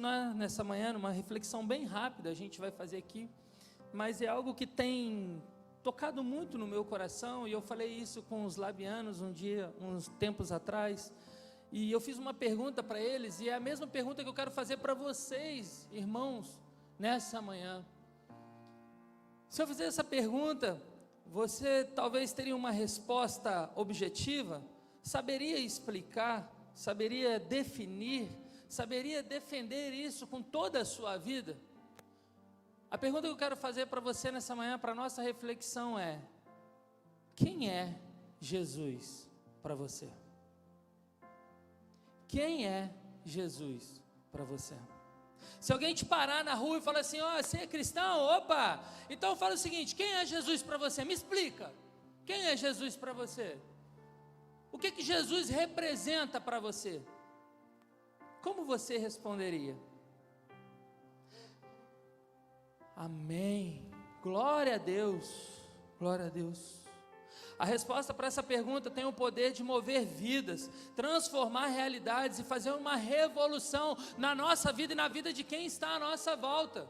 continuar nessa manhã, numa reflexão bem rápida, a gente vai fazer aqui, mas é algo que tem tocado muito no meu coração, e eu falei isso com os labianos um dia, uns tempos atrás, e eu fiz uma pergunta para eles, e é a mesma pergunta que eu quero fazer para vocês, irmãos, nessa manhã. Se eu fizer essa pergunta, você talvez teria uma resposta objetiva, saberia explicar, saberia definir, saberia defender isso com toda a sua vida? A pergunta que eu quero fazer para você nessa manhã, para a nossa reflexão é: quem é Jesus para você? Quem é Jesus para você? Se alguém te parar na rua e falar assim: ó, você é cristão? Opa! Então fala o seguinte: quem é Jesus para você? Me explica. Quem é Jesus para você? O que Jesus representa para você? Como você responderia? Amém. Glória a Deus. Glória a Deus. A resposta para essa pergunta tem o poder de mover vidas, transformar realidades e fazer uma revolução na nossa vida e na vida de quem está à nossa volta.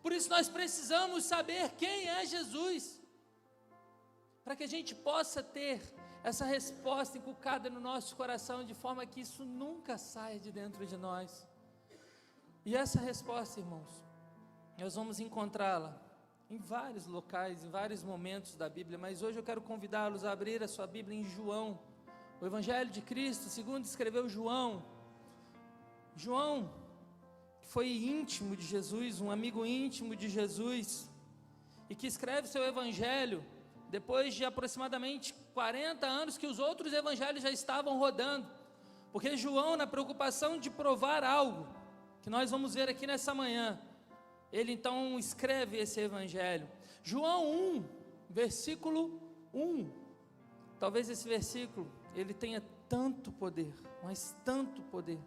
Por isso nós precisamos saber quem é Jesus, para que a gente possa ter essa resposta inculcada no nosso coração, de forma que isso nunca saia de dentro de nós. E essa resposta, irmãos, nós vamos encontrá-la em vários locais, em vários momentos da Bíblia, mas hoje eu quero convidá-los a abrir a sua Bíblia em João, o Evangelho de Cristo, segundo escreveu João. João, que foi íntimo de Jesus, um amigo íntimo de Jesus, e que escreve seu Evangelho depois de aproximadamente 40 anos que os outros evangelhos já estavam rodando, porque João, na preocupação de provar algo, que nós vamos ver aqui nessa manhã, ele então escreve esse evangelho. João 1, versículo 1, talvez esse versículo, ele tenha tanto poder, mas tanto poder,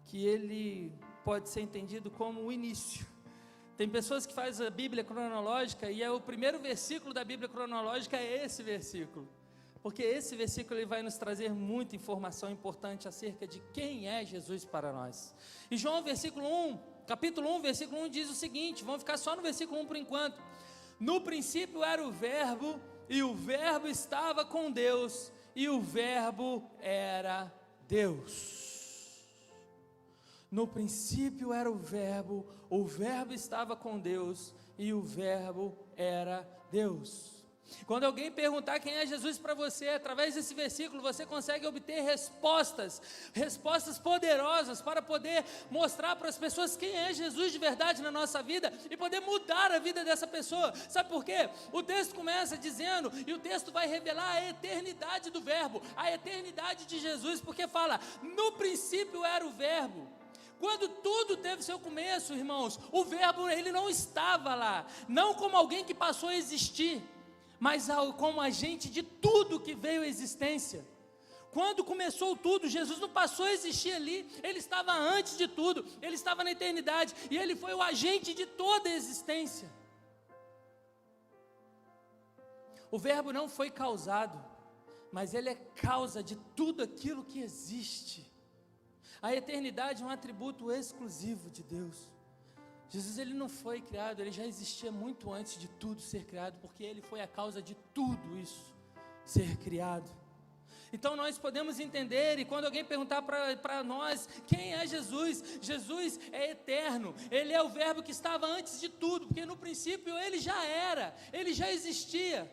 que ele pode ser entendido como o início. Tem pessoas que fazem a Bíblia cronológica, e é o primeiro versículo da Bíblia cronológica, é esse versículo, porque esse versículo ele vai nos trazer muita informação importante acerca de quem é Jesus para nós. E João capítulo 1, versículo 1 diz o seguinte, vamos ficar só no versículo 1 por enquanto: no princípio era o verbo, e o verbo estava com Deus, e o verbo era Deus. No princípio era o verbo estava com Deus, e o verbo era Deus. Quando alguém perguntar quem é Jesus para você, através desse versículo, você consegue obter respostas poderosas, para poder mostrar para as pessoas quem é Jesus de verdade na nossa vida, e poder mudar a vida dessa pessoa. Sabe por quê? O texto começa dizendo, e o texto vai revelar a eternidade do verbo, a eternidade de Jesus, porque fala, no princípio era o verbo. Quando tudo teve seu começo, irmãos, o verbo ele não estava lá, não como alguém que passou a existir, mas como agente de tudo que veio à existência. Quando começou tudo, Jesus não passou a existir ali, ele estava antes de tudo, ele estava na eternidade, e ele foi o agente de toda a existência. O verbo não foi causado, mas ele é causa de tudo aquilo que existe. A eternidade é um atributo exclusivo de Deus. Jesus ele não foi criado, ele já existia muito antes de tudo ser criado, porque ele foi a causa de tudo isso ser criado. Então nós podemos entender, e quando alguém perguntar para nós quem é Jesus, Jesus é eterno, ele é o verbo que estava antes de tudo, porque no princípio ele já era, ele já existia.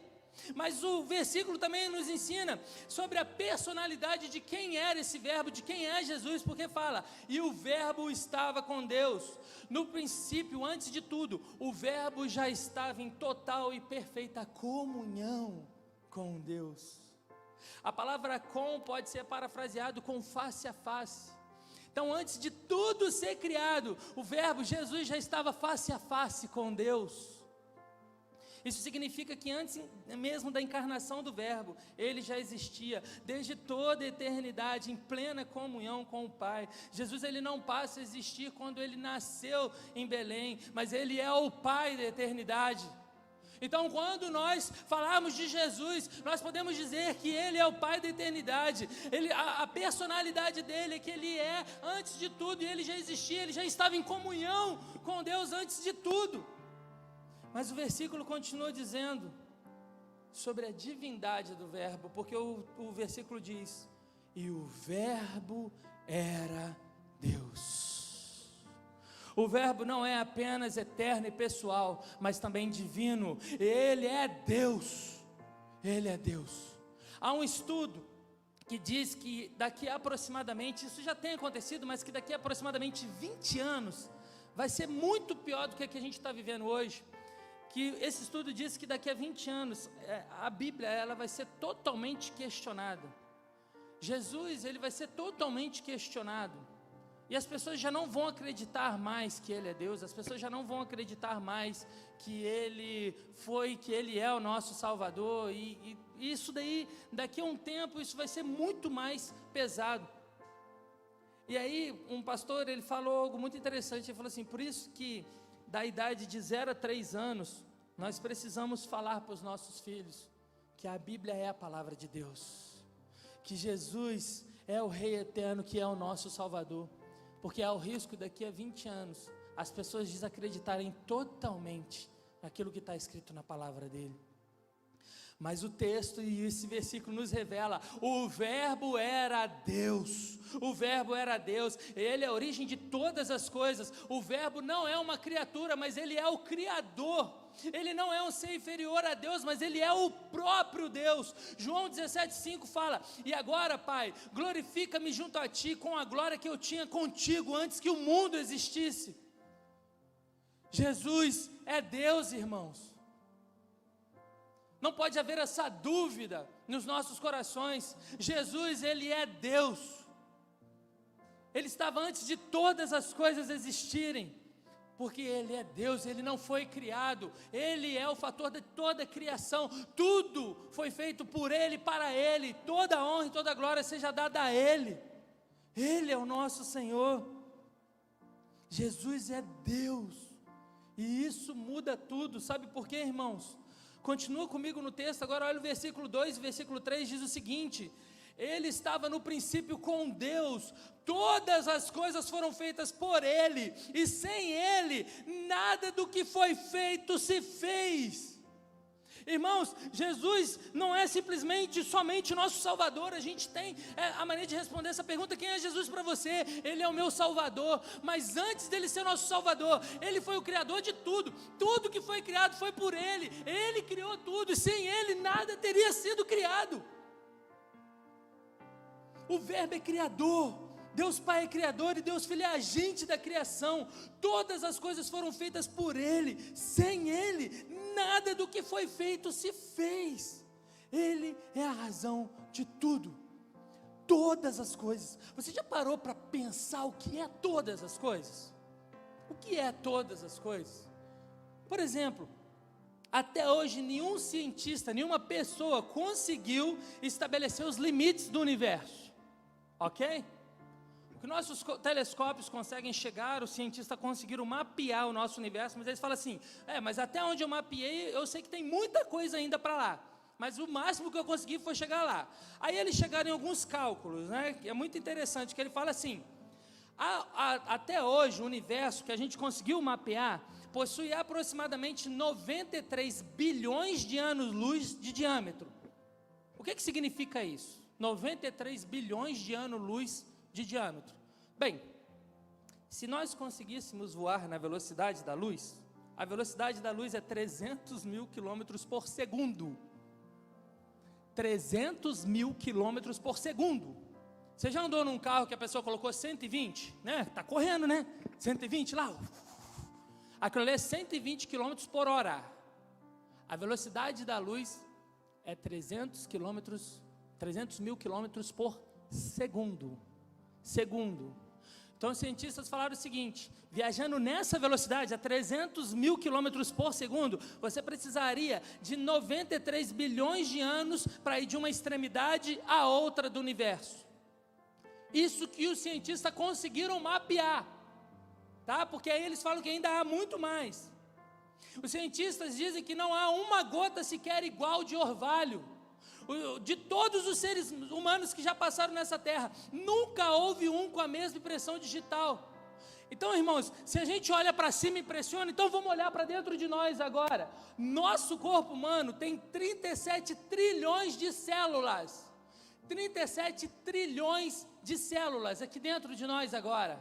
Mas o versículo também nos ensina sobre a personalidade de quem era esse verbo, de quem é Jesus, porque fala, e o verbo estava com Deus. No princípio, antes de tudo, o verbo já estava em total e perfeita comunhão com Deus. A palavra com pode ser parafraseado com face a face. Então, antes de tudo ser criado, o verbo Jesus já estava face a face com Deus. Isso significa que antes mesmo da encarnação do verbo, ele já existia, desde toda a eternidade, em plena comunhão com o Pai. Jesus ele não passa a existir quando ele nasceu em Belém, mas ele é o Pai da eternidade. Então, quando nós falarmos de Jesus, nós podemos dizer que Ele é o Pai da eternidade. A personalidade dEle é que Ele é antes de tudo, e Ele já existia, Ele já estava em comunhão com Deus antes de tudo. Mas o versículo continua dizendo sobre a divindade do Verbo, porque o versículo diz: e o Verbo era Deus. O Verbo não é apenas eterno e pessoal, mas também divino. Ele é Deus. Ele é Deus. Há um estudo que diz que daqui a aproximadamente, isso já tem acontecido, mas que daqui a aproximadamente 20 anos, vai ser muito pior do que a gente está vivendo hoje. Que esse estudo diz que daqui a 20 anos, a Bíblia ela vai ser totalmente questionada. Jesus, ele vai ser totalmente questionado. E as pessoas já não vão acreditar mais que Ele é Deus, as pessoas já não vão acreditar mais que Ele é o nosso Salvador, e isso daí, daqui a um tempo, isso vai ser muito mais pesado. E aí, um pastor, ele falou algo muito interessante, ele falou assim: por isso que, da idade de 0 a 3 anos, nós precisamos falar para os nossos filhos, que a Bíblia é a palavra de Deus, que Jesus é o Rei eterno, que é o nosso Salvador. Porque há o risco daqui a 20 anos, as pessoas desacreditarem totalmente naquilo que está escrito na palavra dele. Mas o texto e esse versículo nos revela: o Verbo era Deus, o Verbo era Deus, Ele é a origem de todas as coisas. O Verbo não é uma criatura, mas Ele é o Criador. Ele não é um ser inferior a Deus, mas Ele é o próprio Deus. João 17,5 fala: e agora, Pai, glorifica-me junto a Ti com a glória que eu tinha contigo antes que o mundo existisse. Jesus é Deus, irmãos. Não pode haver essa dúvida nos nossos corações. Jesus, Ele é Deus. Ele estava antes de todas as coisas existirem, porque Ele é Deus, Ele não foi criado, Ele é o fator de toda a criação, tudo foi feito por Ele, para Ele, toda a honra e toda a glória seja dada a Ele. Ele é o nosso Senhor. Jesus é Deus, e isso muda tudo. Sabe por quê, irmãos? Continua comigo no texto, agora olha o versículo 2 e versículo 3, diz o seguinte: Ele estava no princípio com Deus, todas as coisas foram feitas por Ele, e sem Ele, nada do que foi feito se fez. Irmãos, Jesus não é simplesmente somente o nosso Salvador. A gente tem a maneira de responder essa pergunta: quem é Jesus para você? Ele é o meu Salvador. Mas antes dele ser nosso Salvador, Ele foi o Criador de tudo. Tudo que foi criado foi por Ele. Ele criou tudo, e sem Ele nada teria sido criado. O Verbo é Criador. Deus Pai é Criador e Deus Filho é agente da criação. Todas as coisas foram feitas por Ele. Sem Ele, nada do que foi feito se fez. Ele é a razão de tudo. Todas as coisas. Você já parou para pensar o que é todas as coisas? O que é todas as coisas? Por exemplo, até hoje nenhum cientista, nenhuma pessoa conseguiu estabelecer os limites do universo. Ok? O que nossos telescópios conseguem chegar, os cientistas conseguiram mapear o nosso universo, mas eles falam assim: mas até onde eu mapeei, eu sei que tem muita coisa ainda para lá, mas o máximo que eu consegui foi chegar lá. Aí eles chegaram em alguns cálculos, né, que é muito interessante, que ele fala assim: até hoje o universo que a gente conseguiu mapear possui aproximadamente 93 bilhões de anos-luz de diâmetro. O que significa isso? 93 bilhões de anos-luz de diâmetro. Bem, se nós conseguíssemos voar na velocidade da luz, a velocidade da luz é 300 mil quilômetros por segundo. 300 mil quilômetros por segundo. Você já andou num carro que a pessoa colocou 120, né? Tá correndo, né? 120 lá. Aquilo ali é 120 quilômetros por hora. A velocidade da luz é 300 mil quilômetros por segundo. Então os cientistas falaram o seguinte: viajando nessa velocidade, a 300 mil quilômetros por segundo, você precisaria de 93 bilhões de anos para ir de uma extremidade à outra do universo. Isso que os cientistas conseguiram mapear, tá? Porque aí eles falam que ainda há muito mais. Os cientistas dizem que não há uma gota sequer igual de orvalho. De todos os seres humanos que já passaram nessa terra, nunca houve um com a mesma impressão digital. Então, irmãos, se a gente olha para cima e impressiona, então vamos olhar para dentro de nós agora. Nosso corpo humano tem 37 trilhões de células. 37 trilhões de células aqui dentro de nós agora.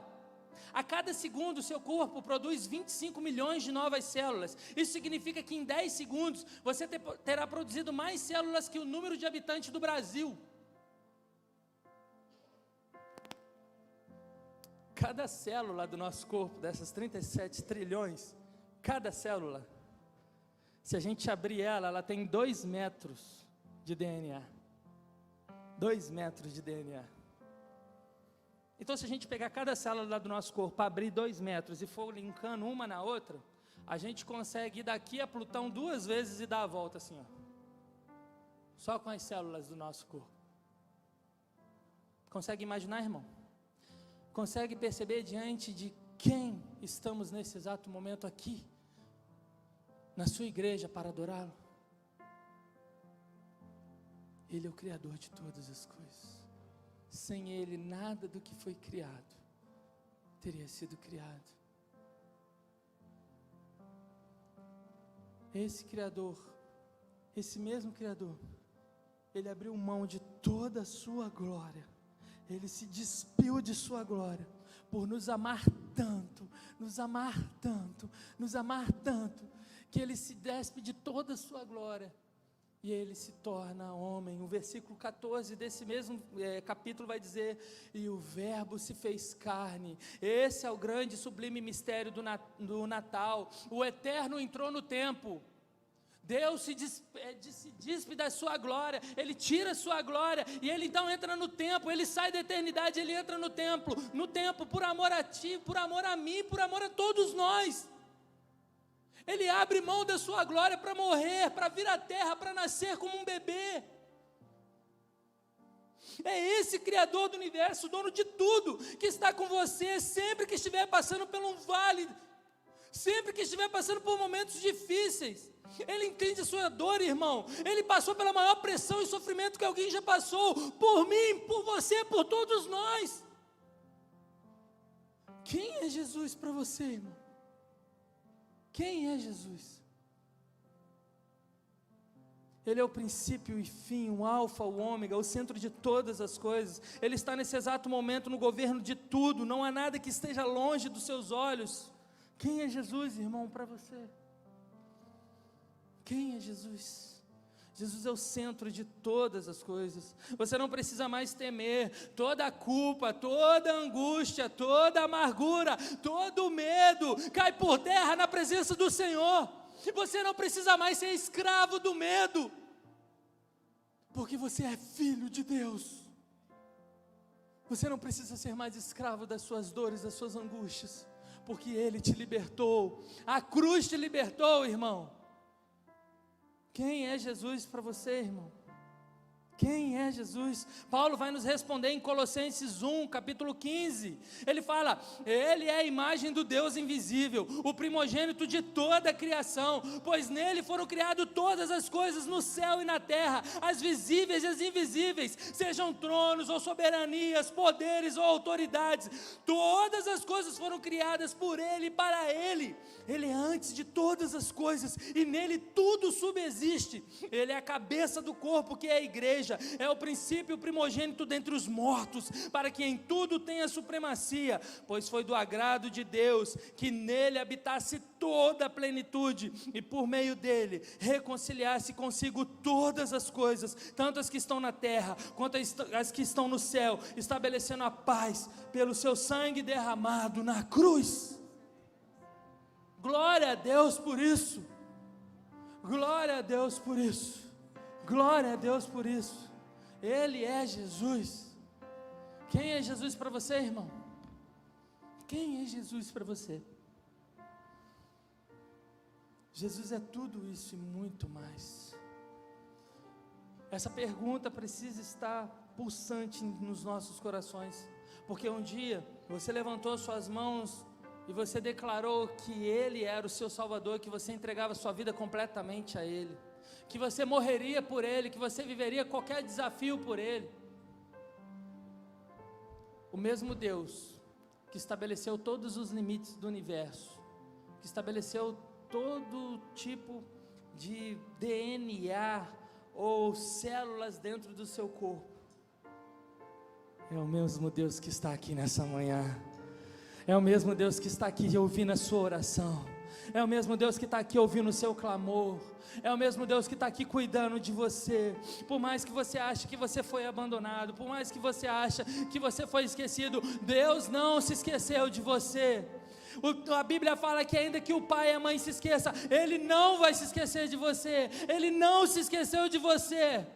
A cada segundo, o seu corpo produz 25 milhões de novas células. Isso significa que em 10 segundos, você terá produzido mais células que o número de habitantes do Brasil. Cada célula do nosso corpo, dessas 37 trilhões, cada célula, se a gente abrir ela tem 2 metros de DNA. 2 metros de DNA. Então, se a gente pegar cada célula do nosso corpo, abrir 2 metros e for linkando uma na outra, a gente consegue ir daqui a Plutão 2 vezes e dar a volta assim, ó. Só com as células do nosso corpo. Consegue imaginar, irmão? Consegue perceber diante de quem estamos nesse exato momento aqui, na sua igreja, para adorá-lo? Ele é o Criador de todas as coisas. Sem Ele, nada do que foi criado teria sido criado. Esse Criador, esse mesmo Criador, Ele abriu mão de toda a sua glória. Ele se despiu de sua glória, por nos amar tanto, nos amar tanto, nos amar tanto, que Ele se despe de toda a sua glória, e Ele se torna homem. O versículo 14 desse mesmo capítulo vai dizer, e o Verbo se fez carne. Esse é o grande e sublime mistério do Natal. O Eterno entrou no tempo. Deus se despe da sua glória, Ele tira a sua glória, e Ele então entra no tempo, Ele sai da eternidade, Ele entra no tempo, por amor a ti, por amor a mim, por amor a todos nós. Ele abre mão da sua glória para morrer, para vir à terra, para nascer como um bebê. É esse Criador do universo, dono de tudo, que está com você sempre que estiver passando por um vale, sempre que estiver passando por momentos difíceis. Ele entende a sua dor, irmão. Ele passou pela maior pressão e sofrimento que alguém já passou, por mim, por você, por todos nós. Quem é Jesus para você, irmão? Quem é Jesus? Ele é o princípio e fim, o alfa, o ômega, o centro de todas as coisas. Ele está nesse exato momento no governo de tudo. Não há nada que esteja longe dos seus olhos. Quem é Jesus, irmão, para você? Quem é Jesus? Jesus é o centro de todas as coisas. Você não precisa mais temer toda a culpa, toda a angústia, toda a amargura, todo o medo cai por terra na presença do Senhor. Você não precisa mais ser escravo do medo, porque você é filho de Deus. Você não precisa ser mais escravo das suas dores, das suas angústias, porque Ele te libertou. A cruz te libertou, irmão. Quem é Jesus para você, irmão? Quem é Jesus? Paulo vai nos responder em Colossenses 1, capítulo 15. Ele fala, Ele é a imagem do Deus invisível, o primogênito de toda a criação, pois nele foram criadas todas as coisas no céu e na terra, as visíveis e as invisíveis, sejam tronos ou soberanias, poderes ou autoridades, todas as coisas foram criadas por Ele e para Ele. Ele é antes de todas as coisas, e nele tudo subsiste. Ele é a cabeça do corpo, que é a igreja, é o princípio, o primogênito dentre os mortos, para que em tudo tenha supremacia, pois foi do agrado de Deus, que nele habitasse toda a plenitude, e por meio dele, reconciliasse consigo todas as coisas, tanto as que estão na terra, quanto as que estão no céu, estabelecendo a paz, pelo seu sangue derramado na cruz. Glória a Deus por isso, glória a Deus por isso, glória a Deus por isso. Ele é Jesus. Quem é Jesus para você, irmão? Quem é Jesus para você? Jesus é tudo isso e muito mais. Essa pergunta precisa estar pulsante nos nossos corações, porque um dia você levantou suas mãos e você declarou que Ele era o seu Salvador, que você entregava sua vida completamente a Ele, que você morreria por Ele, que você viveria qualquer desafio por Ele, o mesmo Deus que estabeleceu todos os limites do universo, que estabeleceu todo tipo de DNA ou células dentro do seu corpo, é o mesmo Deus que está aqui nessa manhã, é o mesmo Deus que está aqui ouvindo a sua oração, é o mesmo Deus que está aqui ouvindo o seu clamor, é o mesmo Deus que está aqui cuidando de você. Por mais que você ache que você foi abandonado, por mais que você ache que você foi esquecido, Deus não se esqueceu de você. A Bíblia fala que ainda que o pai e a mãe se esqueçam, Ele não vai se esquecer de você, Ele não se esqueceu de você.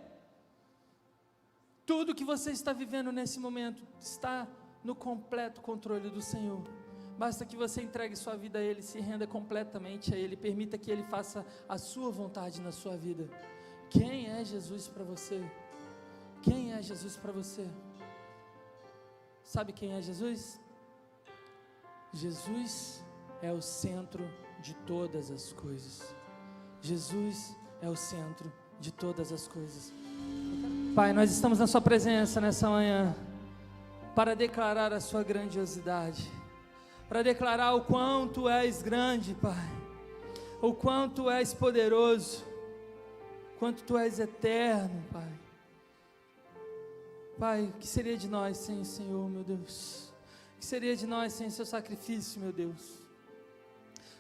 Tudo que você está vivendo nesse momento está no completo controle do Senhor. Basta que você entregue sua vida a Ele, se renda completamente a Ele, permita que Ele faça a sua vontade na sua vida. Quem é Jesus para você? Quem é Jesus para você? Sabe quem é Jesus? Jesus é o centro de todas as coisas. Jesus é o centro de todas as coisas. Pai, nós estamos na sua presença nessa manhã para declarar a sua grandiosidade, para declarar o quanto és grande, Pai, o quanto és poderoso, quanto tu és eterno, Pai. Pai, o que seria de nós sem o Senhor, meu Deus? O que seria de nós sem o seu sacrifício, meu Deus?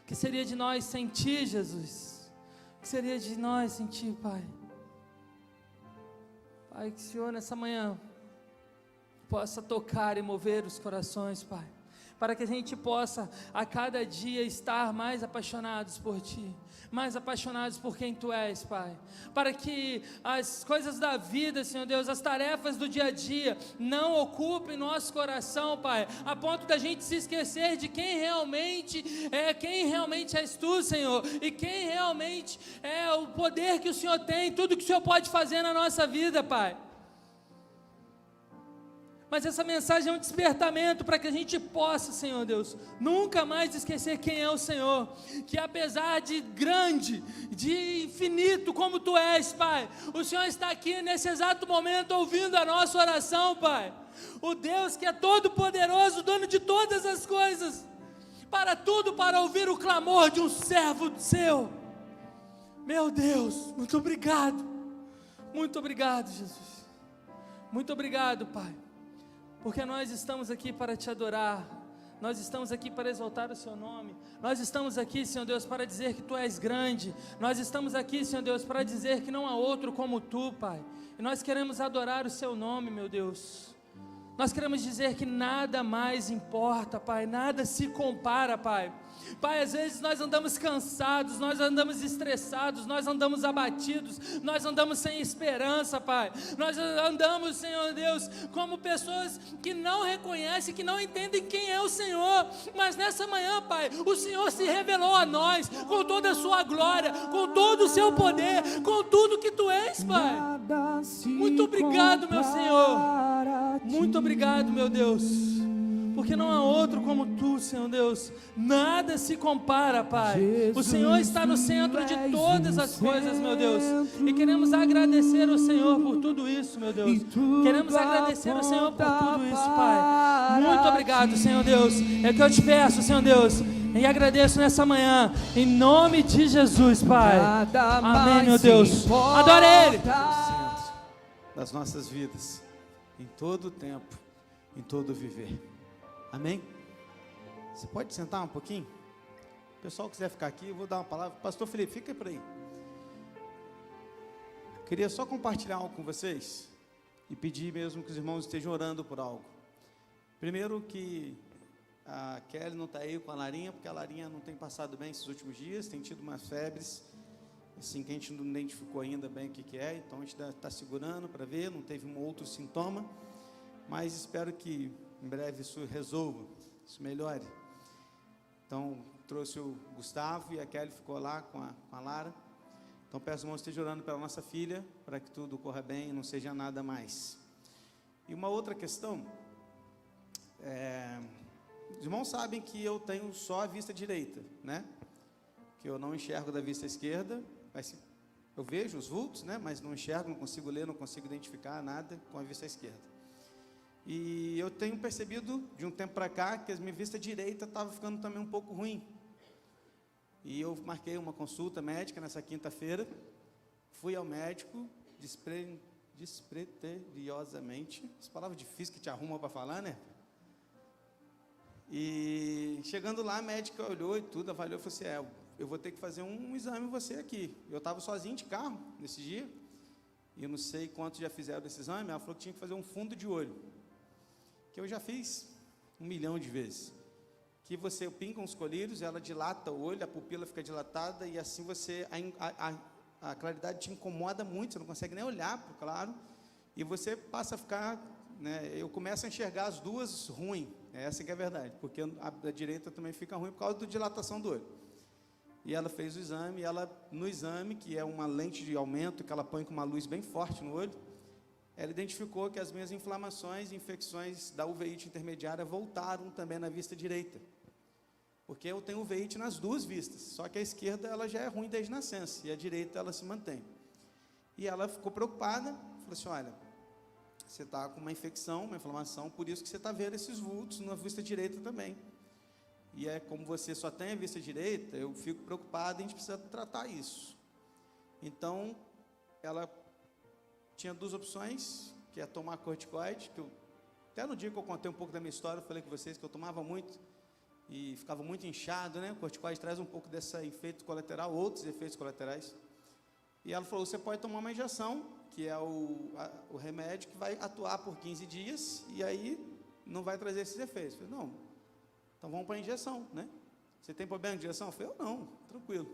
O que seria de nós sem ti, Jesus? O que seria de nós sem ti, Pai? Pai, que o Senhor nessa manhã possa tocar e mover os corações, Pai, para que a gente possa a cada dia estar mais apaixonados por Ti, mais apaixonados por quem Tu és, Pai, para que as coisas da vida, Senhor Deus, as tarefas do dia a dia não ocupem nosso coração, Pai, a ponto da gente se esquecer de quem realmente és Tu, Senhor, e quem realmente é o poder que o Senhor tem, tudo que o Senhor pode fazer na nossa vida, Pai. Mas essa mensagem é um despertamento para que a gente possa, Senhor Deus, nunca mais esquecer quem é o Senhor, que apesar de grande, de infinito como Tu és, Pai, o Senhor está aqui nesse exato momento ouvindo a nossa oração, Pai, o Deus que é todo poderoso, dono de todas as coisas, para tudo, para ouvir o clamor de um servo seu. Meu Deus, muito obrigado, Jesus, muito obrigado, Pai, porque nós estamos aqui para Te adorar, nós estamos aqui para exaltar o Seu nome, nós estamos aqui, Senhor Deus, para dizer que Tu és grande, nós estamos aqui, Senhor Deus, para dizer que não há outro como Tu, Pai, e nós queremos adorar o Seu nome, meu Deus, nós queremos dizer que nada mais importa, Pai, nada se compara, Pai. Pai, às vezes nós andamos cansados, nós andamos estressados, nós andamos abatidos, nós andamos sem esperança, Pai, nós andamos, Senhor Deus, como pessoas que não reconhecem, que não entendem quem é o Senhor, mas nessa manhã, Pai, o Senhor se revelou a nós, com toda a sua glória, com todo o seu poder, com tudo que Tu és, Pai. Muito obrigado, meu Senhor, muito obrigado, meu Deus, porque não há outro como Tu, Senhor Deus, nada se compara, Pai. O Senhor está no centro de todas as coisas, meu Deus, e queremos agradecer ao Senhor por tudo isso, meu Deus, queremos agradecer ao Senhor por tudo isso, Pai. Muito obrigado, Senhor Deus, é o que eu Te peço, Senhor Deus, e agradeço nessa manhã, em nome de Jesus, Pai. Amém, meu Deus, adore Ele. Centro das nossas vidas, em todo o tempo, em todo o viver. Amém? Você pode sentar um pouquinho? O pessoal quiser ficar aqui, eu vou dar uma palavra. Pastor Felipe, fica por aí. Queria só compartilhar algo com vocês e pedir mesmo que os irmãos estejam orando por algo. Primeiro que a Kelly não está aí com a Larinha, porque a Larinha não tem passado bem esses últimos dias, tem tido umas febres, assim, que a gente não identificou ainda bem o que é, então a gente está segurando para ver, não teve um outro sintoma, mas espero que em breve isso resolva, isso melhore. Então, trouxe o Gustavo e a Kelly ficou lá com a Lara. Então, peço, irmãos, esteja orando pela nossa filha, para que tudo corra bem e não seja nada mais. E uma outra questão, Os irmãos sabem que eu tenho só a vista direita, né? Que eu não enxergo da vista esquerda, mas eu vejo os vultos, né? Mas não enxergo, não consigo ler, não consigo identificar nada com a vista esquerda. E eu tenho percebido, de um tempo para cá, que a minha vista direita estava ficando também um pouco ruim. E eu marquei uma consulta médica nessa quinta-feira, fui ao médico, despreteriosamente, essa palavra difícil que te arruma para falar, né? E chegando lá, a médica olhou e tudo, avaliou e falou assim, eu vou ter que fazer um exame em você aqui. Eu estava sozinho de carro nesse dia, e eu não sei quantos já fizeram esse exame. Ela falou que tinha que fazer um fundo de olho, que eu já fiz 1 milhão de vezes. Que você pinga uns colírios, ela dilata o olho, a pupila fica dilatada, e assim você, a claridade te incomoda muito, você não consegue nem olhar para o claro, e você passa a ficar, né, eu começo a enxergar as duas ruim, essa que é a verdade, porque a direita também fica ruim por causa da dilatação do olho. E ela fez o exame, e no exame, que é uma lente de aumento, que ela põe com uma luz bem forte no olho, ela identificou que as minhas inflamações e infecções da uveíte intermediária voltaram também na vista direita. Porque eu tenho uveíte nas duas vistas, só que a esquerda ela já é ruim desde nascença, e a direita ela se mantém. E ela ficou preocupada, falou assim, olha, você está com uma infecção, uma inflamação, por isso que você está vendo esses vultos na vista direita também. E como você só tem a vista direita, eu fico preocupado, a gente precisa tratar isso. Então, ela tinha 2 opções, que é tomar corticoide, que até no dia que eu contei um pouco da minha história, eu falei com vocês que eu tomava muito, e ficava muito inchado, né? O corticoide traz um pouco desse efeito colateral, outros efeitos colaterais. E ela falou, você pode tomar uma injeção, que é o remédio que vai atuar por 15 dias, e aí não vai trazer esses efeitos. Eu falei, não, então vamos para a injeção, né? Você tem problema de injeção? Eu falei, eu não, tranquilo.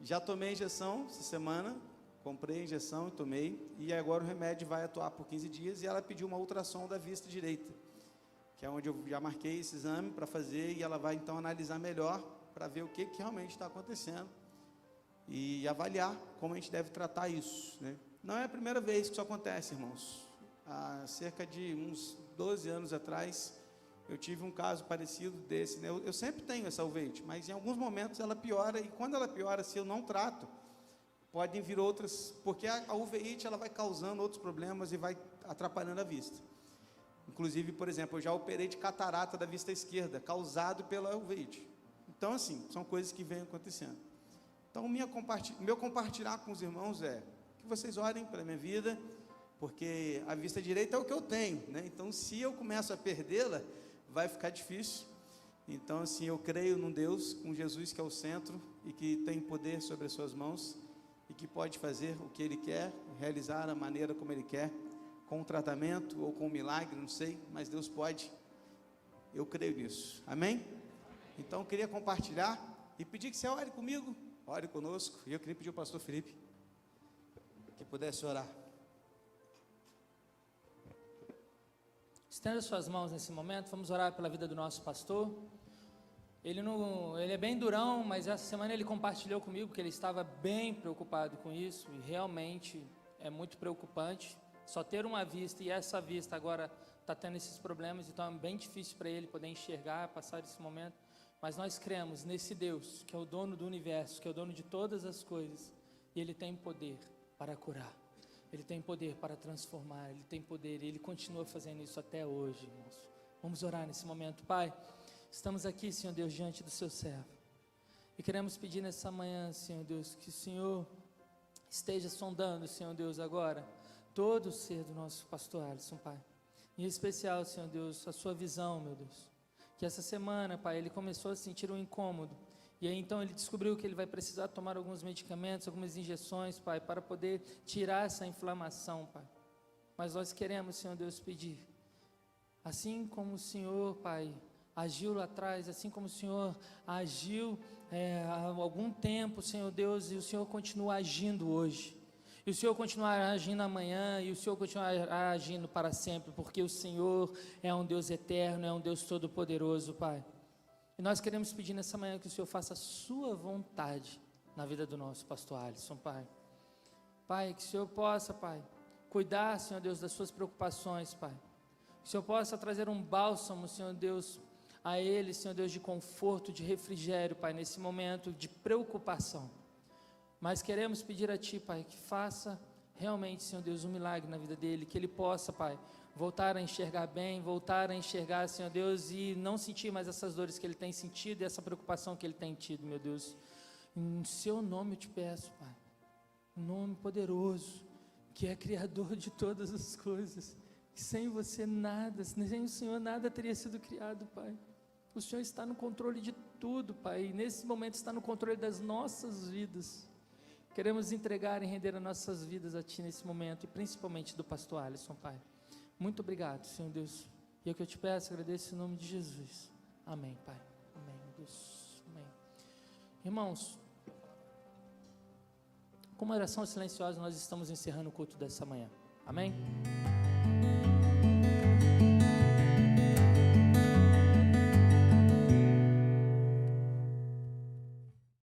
Já tomei a injeção essa semana, comprei a injeção e tomei, e agora o remédio vai atuar por 15 dias, e ela pediu uma ultrassom da vista direita, que é onde eu já marquei esse exame para fazer, e ela vai então analisar melhor, para ver o que realmente está acontecendo, e avaliar como a gente deve tratar isso, né? Não é a primeira vez que isso acontece, irmãos. Há cerca de uns 12 anos atrás, eu tive um caso parecido desse, né? Eu sempre tenho essa uveíte, mas em alguns momentos ela piora, e quando ela piora, se eu não trato, podem vir outras, porque a uveíte ela vai causando outros problemas e vai atrapalhando a vista. Inclusive, por exemplo, eu já operei de catarata da vista esquerda, causado pela uveíte. Então, assim, são coisas que vêm acontecendo. Então, meu compartilhar com os irmãos é que vocês orem pela minha vida, porque a vista direita é o que eu tenho, né? Então, se eu começo a perdê-la, vai ficar difícil. Então, assim, eu creio num Deus, com Jesus que é o centro, e que tem poder sobre as suas mãos, e que pode fazer o que Ele quer, realizar a maneira como Ele quer, com um tratamento ou com um milagre, não sei, mas Deus pode. Eu creio nisso. Amém? Então, eu queria compartilhar e pedir que você ore comigo, ore conosco. E eu queria pedir ao pastor Felipe que pudesse orar. Estenda suas mãos nesse momento, vamos orar pela vida do nosso pastor. Ele é bem durão, mas essa semana ele compartilhou comigo que ele estava bem preocupado com isso, e realmente é muito preocupante. Só ter uma vista, e essa vista agora está tendo esses problemas, então é bem difícil para ele poder enxergar, passar esse momento. Mas nós cremos nesse Deus, que é o dono do universo, que é o dono de todas as coisas, e Ele tem poder para curar, Ele tem poder para transformar, Ele tem poder, e Ele continua fazendo isso até hoje, irmãos. Vamos orar nesse momento. Pai, estamos aqui, Senhor Deus, diante do Seu servo, e queremos pedir nessa manhã, Senhor Deus, que o Senhor esteja sondando, Senhor Deus, agora, todo o ser do nosso pastor Alisson, Pai. Em especial, Senhor Deus, a sua visão, meu Deus. Que essa semana, Pai, ele começou a sentir um incômodo. E aí, então, ele descobriu que ele vai precisar tomar alguns medicamentos, algumas injeções, Pai, para poder tirar essa inflamação, Pai. Mas nós queremos, Senhor Deus, pedir. Assim como o Senhor, Pai, agiu lá atrás, assim como o Senhor agiu há algum tempo, Senhor Deus, e o Senhor continua agindo hoje. E o Senhor continuará agindo amanhã, e o Senhor continuará agindo para sempre, porque o Senhor é um Deus eterno, é um Deus todo-poderoso, Pai. E nós queremos pedir nessa manhã que o Senhor faça a sua vontade na vida do nosso pastor Alisson, Pai. Pai, que o Senhor possa, Pai, cuidar, Senhor Deus, das suas preocupações, Pai. Que o Senhor possa trazer um bálsamo, Senhor Deus, a Ele, Senhor Deus, de conforto, de refrigério, Pai, nesse momento de preocupação. Mas queremos pedir a Ti, Pai, que faça realmente, Senhor Deus, um milagre na vida dele, que ele possa, Pai, voltar a enxergar bem, voltar a enxergar, Senhor Deus, e não sentir mais essas dores que ele tem sentido e essa preocupação que ele tem tido, meu Deus. Em Seu nome eu te peço, Pai, um nome poderoso, que é Criador de todas as coisas, que sem você nada, sem o Senhor nada teria sido criado, Pai. O Senhor está no controle de tudo, Pai, e nesse momento está no controle das nossas vidas. Queremos entregar e render as nossas vidas a Ti nesse momento, e principalmente do pastor Alisson, Pai. Muito obrigado, Senhor Deus. E é o que eu te peço, agradeço em nome de Jesus. Amém, Pai. Amém, Deus. Amém. Irmãos, com uma oração silenciosa, nós estamos encerrando o culto dessa manhã. Amém?